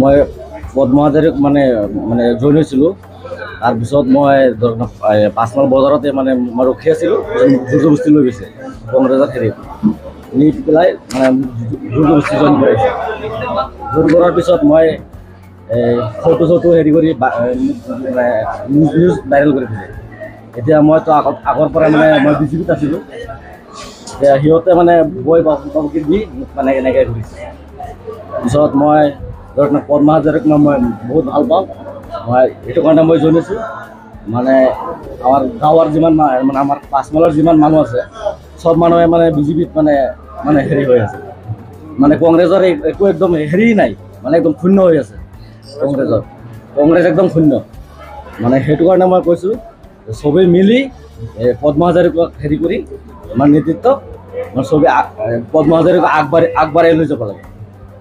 মই পদ্মা হাজৰিক মানে মানে জইন হৈছিলোঁ। তাৰপিছত মই ধৰক 5 মাইল বজাৰতে মানে মই ৰখি আছিলোঁ, জোৰজবস্তি লৈ গৈছে কংগ্ৰেছৰ হেৰিত নি পেলাই মানে জোৰজবস্তি জইন কৰাইছে। জইন কৰাৰ পিছত মই ফটো হেৰি কৰি নিউজ ভাইৰেল কৰি দিছে। এতিয়া মইতো আগৰ পৰা মানে মই বিজেপিত আছিলোঁ। এতিয়া সিহঁতে মানে বৈ বাবুকি দি মোক মানে এনেকৈ কৰিছে। পিছত মই ধৰক পদ্মা হাজৰিক মই বহুত ভাল পাওঁ। মই সেইটো কাৰণে মই জইন হৈছোঁ। মানে আমাৰ গাঁৱৰ যিমান মানে আমাৰ 5 মাইলৰ যিমান মানুহ আছে, চব মানুহে মানে বিজেপিত মানে মানে হেৰি হৈ আছে। মানে কংগ্ৰেছৰ একো একদম হেৰি নাই, মানে একদম শূন্য হৈ আছে কংগ্ৰেছ একদম শূন্য। মানে সেইটো কাৰণে মই কৈছোঁ চবেই মিলি পদ্মা হাজৰিকক হেৰি কৰি আমাৰ নেতৃত্ব মানে চবেই পদ্মা হাজৰিকক আগবাঢ়াই লৈ যাব লাগে।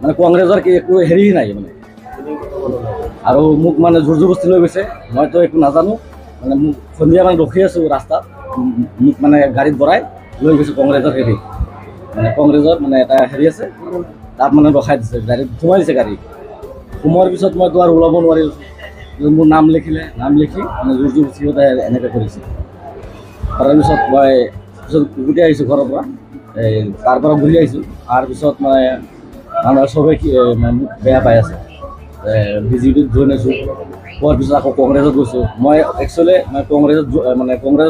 মানে কংগ্ৰেছৰ একো হেৰি নাই মানে। আৰু মোক মানে জোৰজবস্তি লৈ গৈছে, মইতো একো নাজানো। মানে মোক সন্ধিয়া মানে ৰখি আছোঁ ৰাস্তাত, মোক মানে গাড়ীত ভৰাই লৈ গৈছে কংগ্ৰেছৰ হেৰি, মানে কংগ্ৰেছৰ মানে এটা হেৰি আছে, তাত মানে ৰখাই দিছে, গাড়ীত সোমাই দিছে। গাড়ী সোমোৱাৰ পিছত মইতো আৰু ওলাব নোৱাৰিলোঁ। মোৰ নাম লিখিলে, নাম লিখি মানে জোৰজবস্তি এনেকৈ কৰিছে। কৰাৰ পিছত মই পিছত উভতি আহিছোঁ ঘৰৰ পৰা, তাৰ পৰা ঘূৰি আহিছোঁ। তাৰপিছত মানে মানুহে চবেই মোক বেয়া পাই আছে। বিজেপিত জইন হৈছোঁ, হোৱাৰ পিছত আকৌ কংগ্ৰেছত গৈছোঁ। মই একচুৱেলি কংগ্ৰেছত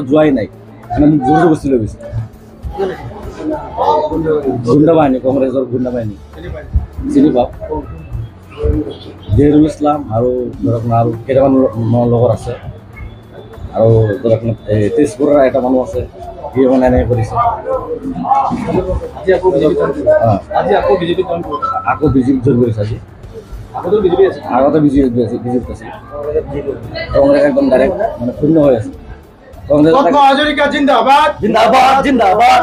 যোৱাই নাই, মানে মোক জোৰজবস্তি লৈ গৈছে গুণ্ডা বাহিনী, কংগ্ৰেছৰ গুণ্ডা বাহিনী চিনি পাওঁ। জহিৰুল ইছলাম আৰু ধৰক আৰু কেইটামান লগৰ আছে, আৰু ধৰক তেজপুৰৰ এটা মানুহ আছে, সি মানে এনেকৈ কৰিছে। আকৌ বিজেপিত জইন কৰিছে আজি। আগতে বিজেপিত আছে। কংগ্ৰেছ একদম ডাইৰেক্ট মানে শূন্য হৈ আছে। কংগ্ৰেছ জিন্দাবাদ জিন্দাবাদ জিন্দাবাদ।